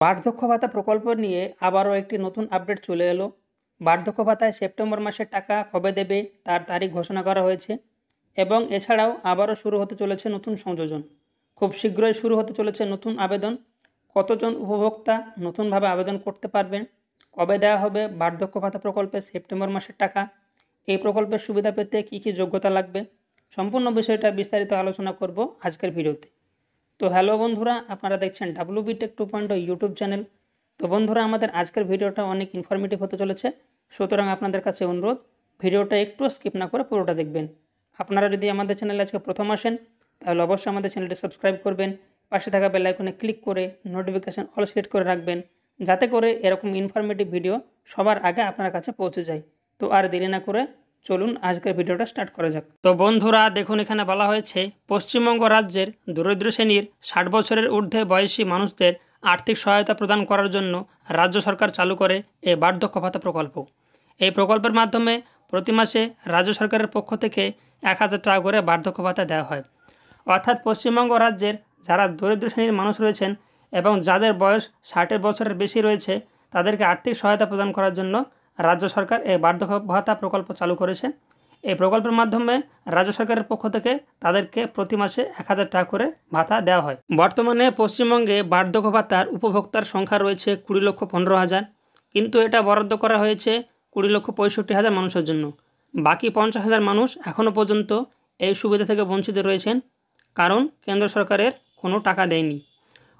বার্ধক্য ভাতা প্রকল্প নিয়ে আবারও একটি নতুন আপডেট চলে এলো। বার্ধক্য ভাতায় সেপ্টেম্বর মাসের টাকা কবে দেবে তার তারিখ ঘোষণা করা হয়েছে এবং এছাড়াও আবারও শুরু হতে চলেছে নতুন সংযোজন। খুব শীঘ্রই শুরু হতে চলেছে নতুন আবেদন। কতজন উপভোক্তা নতুনভাবে আবেদন করতে পারবেন, কবে দেওয়া হবে বার্ধক্য ভাতা প্রকল্পে সেপ্টেম্বর মাসের টাকা, এই প্রকল্পের সুবিধা পেতে কী কী যোগ্যতা লাগবে, সম্পূর্ণ বিষয়টা বিস্তারিত আলোচনা করব আজকের ভিডিওতে। তো হ্যালো বন্ধুরা, আপনারা দেখছেন WBTech 2.0 ইউটিউব চ্যানেল। তো বন্ধুরা, আমাদের আজকের ভিডিওটা অনেক ইনফরমেটিভ হতে চলেছে, সুতরাং আপনাদের কাছে অনুরোধ ভিডিওটা একটু স্কিপ না করে পুরোটা দেখবেন। আপনারা যদি আমাদের চ্যানেলে আজকে প্রথম আসেন তাহলে অবশ্যই আমাদের চ্যানেলটি সাবস্ক্রাইব করবেন, পাশে থাকা বেল আইকনে ক্লিক করে নোটিফিকেশান অল সেট করে রাখবেন, যাতে করে এরকম ইনফরমেটিভ ভিডিও সবার আগে আপনার কাছে পৌঁছে যায়। তো আর দেরি না করে চলুন আজকের ভিডিওটা স্টার্ট করা যাক। তো বন্ধুরা দেখুন, এখানে বলা হয়েছে পশ্চিমবঙ্গ রাজ্যের দরিদ্র শ্রেণীর 60 বছরের ঊর্ধ্বে বয়সী মানুষদের আর্থিক সহায়তা প্রদান করার জন্য রাজ্য সরকার চালু করে এই বার্ধক্য ভাতা প্রকল্প। এই প্রকল্পের মাধ্যমে প্রতি মাসে রাজ্য সরকারের পক্ষ থেকে 1000 টাকা করে বার্ধক্য ভাতা দেওয়া হয়। অর্থাৎ পশ্চিমবঙ্গ রাজ্যের যারা দরিদ্র শ্রেণীর মানুষ রয়েছেন এবং যাদের বয়স 60 বছরের বেশি রয়েছে তাদেরকে আর্থিক সহায়তা প্রদান করার জন্য রাজ্য সরকার এই বার্ধক্য ভাতা প্রকল্প চালু করেছে। এই প্রকল্পের মাধ্যমে রাজ্য সরকারের পক্ষ থেকে তাদেরকে প্রতি মাসে 1000 টাকা করে ভাতা দেওয়া হয়। বর্তমানে পশ্চিমবঙ্গে বার্ধক্য ভাতার উপভোক্তার সংখ্যা রয়েছে 20,15,000, কিন্তু এটা বরাদ্দ করা হয়েছে 20,65,000 মানুষের জন্য। বাকি 50,000 মানুষ এখনও পর্যন্ত এই সুবিধা থেকে বঞ্চিত রয়েছেন, কারণ কেন্দ্র সরকারের কোনো টাকা দেয়নি।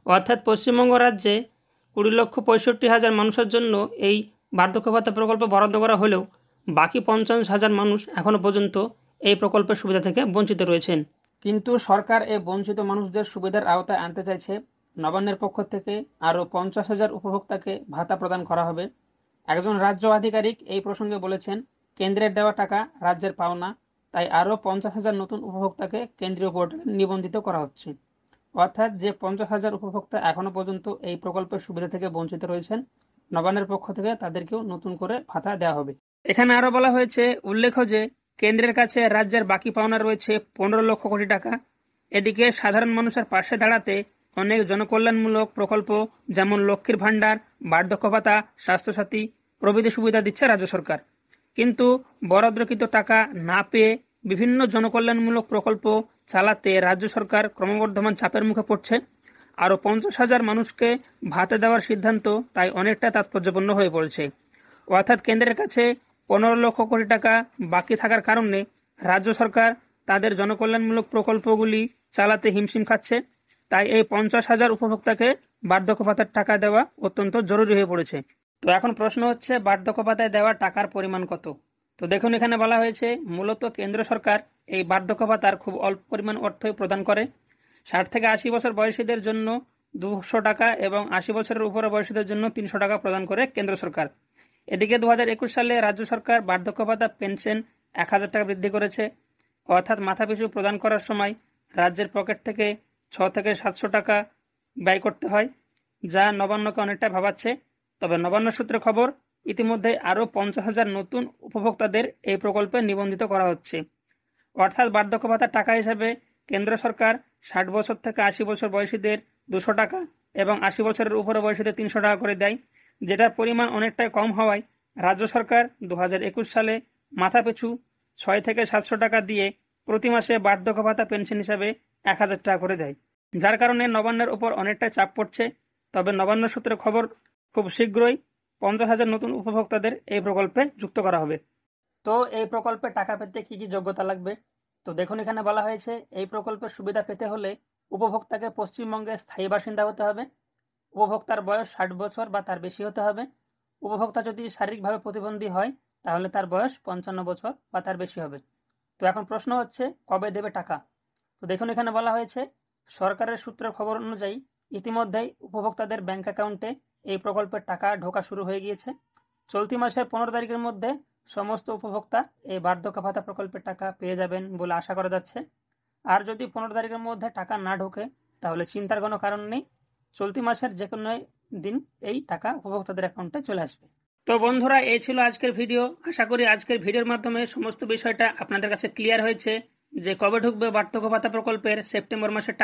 অর্থাৎ পশ্চিমবঙ্গ রাজ্যে 20,65,000 মানুষের জন্য এই বার্ধক্য ভাতা প্রকল্প বরাদ্দ করা হলেও বাকি 50,000 মানুষ এখনও পর্যন্ত এই প্রকল্পের সুবিধা থেকে বঞ্চিত রয়েছেন। কিন্তু সরকার এই বঞ্চিত মানুষদের সুবিধার আওতায় আনতে চাইছে। নবান্নের পক্ষ থেকে আরও 50,000 উপভোক্তাকে ভাতা প্রদান করা হবে। একজন রাজ্য আধিকারিক এই প্রসঙ্গে বলেছেন, কেন্দ্রের দেওয়া টাকা রাজ্যের পাওনা, তাই আরও 50,000 নতুন উপভোক্তাকে কেন্দ্রীয় পোর্টালে নিবন্ধিত করা হচ্ছে। অর্থাৎ যে 50,000 উপভোক্তা এখনও পর্যন্ত এই প্রকল্পের সুবিধা থেকে বঞ্চিত রয়েছেন, নবান্নের পক্ষ থেকে তাদেরকেও নতুন করে ভাতা দেওয়া হবে। এখানে আরও বলা হয়েছে, উল্লেখ্য যে কেন্দ্রের কাছে রাজ্যের বাকি পাওনা রয়েছে 15 লক্ষ কোটি টাকা। এদিকে সাধারণ মানুষের পাশে দাঁড়াতে অনেক জনকল্যাণমূলক প্রকল্প যেমন লক্ষ্মীর ভাণ্ডার, বার্ধক্য ভাতা, স্বাস্থ্যসাথী প্রভৃতি সুবিধা দিচ্ছে রাজ্য সরকার। কিন্তু বরাদ্দকৃত টাকা না পেয়ে বিভিন্ন জনকল্যাণমূলক প্রকল্প চালাতে রাজ্য সরকার ক্রমবর্ধমান চাপের মুখে পড়ছে। আরও 50,000 মানুষকে ভাতা দেওয়ার সিদ্ধান্ত তাই অনেকটা তাৎপর্যপূর্ণ হয়ে পড়েছে। অর্থাৎ কেন্দ্রের কাছে 15 লক্ষ কোটি টাকা বাকি থাকার কারণে রাজ্য সরকার তাদের জনকল্যাণমূলক প্রকল্পগুলি চালাতে হিমশিম খাচ্ছে। তাই এই 50,000 উপভোক্তাকে বার্ধক্য ভাতার টাকা দেওয়া অত্যন্ত জরুরি হয়ে পড়েছে। তো এখন প্রশ্ন হচ্ছে, বার্ধক্য ভাতায় দেওয়া টাকার পরিমাণ কত? তো দেখুন, এখানে বলা হয়েছে মূলত কেন্দ্র সরকার এই বার্ধক্য ভাতার খুব অল্প পরিমাণ অর্থই প্রদান করে। 60 থেকে 80 বছর বয়সীদের জন্য 200 টাকা এবং 80 বছরের উপরে বয়সীদের জন্য 300 টাকা প্রদান করে কেন্দ্র সরকার। এদিকে 2021 সালে রাজ্য সরকার বার্ধক্য ভাতা পেনশন 1000 টাকা বৃদ্ধি করেছে। অর্থাৎ মাথাপিছু প্রদান করার সময় রাজ্যের পকেট থেকে 6 থেকে 700 টাকা ব্যয় করতে হয়, যা নবান্নকে অনেকটা ভাবাচ্ছে। তবে নবান্ন সূত্রে খবর, ইতিমধ্যে আরও 50,000 নতুন উপভোক্তাদের এই প্রকল্পে নিবন্ধিত করা হচ্ছে। অর্থাৎ বার্ধক্য ভাতার টাকা হিসেবে কেন্দ্র সরকার 60 বছর থেকে 80 বছর বয়সীদের 200 টাকা এবং 80 বছরের উপরে বয়সীদের 300 টাকা করে দেয়, যেটার পরিমাণ অনেকটাই কম হওয়ায় রাজ্য সরকার 2021 সালে মাথাপিছু 6 থেকে 700 টাকা দিয়ে প্রতি মাসে বার্ধক্য ভাতা পেনশন হিসাবে 1000 টাকা করে দেয়, যার কারণে নবান্নের উপর অনেকটাই চাপ পড়ছে। তবে নবান্ন সূত্রে খবর, খুব শীঘ্রই 50,000 নতুন উপভোক্তাদের এই প্রকল্পে যুক্ত করা হবে। তো এই প্রকল্পে টাকা পেতে কি কি যোগ্যতা লাগবে? তো দেখুন, এখানে বলা হয়েছে এই প্রকল্পের সুবিধা পেতে হলে উপভোক্তাকে পশ্চিমবঙ্গের স্থায়ী বাসিন্দা হতে হবে, উপভোক্তার বয়স 60 বছর বা তার বেশি হতে হবে। উপভোক্তা যদি শারীরিকভাবে প্রতিবন্ধী হয় তাহলে তার বয়স 55 বছর বা তার বেশি হবে। তো এখন প্রশ্ন হচ্ছে, কবে দেবে টাকা? তো দেখুন, এখানে বলা হয়েছে সরকারের সূত্রের খবর অনুযায়ী ইতিমধ্যেই উপভোক্তাদের ব্যাংক অ্যাকাউন্টে এই প্রকল্পের টাকা ঢোকা শুরু হয়ে গিয়েছে। চলতি মাসের 15 তারিখের মধ্যে সমস্ত উপভোক্তা এই বার্ধক্য ভাতা প্রকল্পের টাকা পেয়ে যাবেন বলে আশা করা যাচ্ছে। আর যদি 15 তারিখের মধ্যে টাকা না ঢোকে তাহলে চিন্তার কোনো কারণ নেই, চলতি মাসের যে কোনো দিন এই টাকা উপভোক্তাদের অ্যাকাউন্টে চলে আসবে। তো বন্ধুরা, এই ছিল আজকের ভিডিও। আশা করি আজকের ভিডিওর মাধ্যমে সমস্ত বিষয়টা আপনাদের কাছে ক্লিয়ার হয়েছে যে কবে ঢুকবে বার্ধক্য ভাতা প্রকল্পের সেপ্টেম্বর মাসের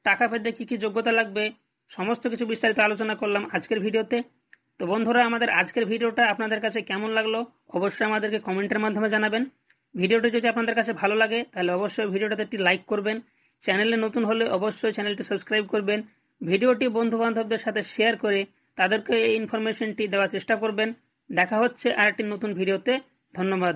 টাকা পেতে কি কি যোগ্যতা লাগবে, সমস্ত কিছু বিস্তারিত আলোচনা করলাম আজকের ভিডিওতে। তো বন্ধুরা, আমাদের আজকের ভিডিওটা আপনাদের কাছে কেমন লাগলো অবশ্যই আমাদেরকে কমেন্টের মাধ্যমে জানাবেন। ভিডিওটি যদি আপনাদের কাছে ভালো লাগে তাহলে অবশ্যই ভিডিওটাতে একটি লাইক করবেন। চ্যানেলে নতুন হলে অবশ্যই চ্যানেলটি সাবস্ক্রাইব করবেন। ভিডিওটি বন্ধু-বান্ধবদের সাথে শেয়ার করে তাদেরকে এই ইনফরমেশনটি দেওয়ার চেষ্টা করবেন। দেখা হচ্ছে আরেকটি নতুন ভিডিওতে। ধন্যবাদ।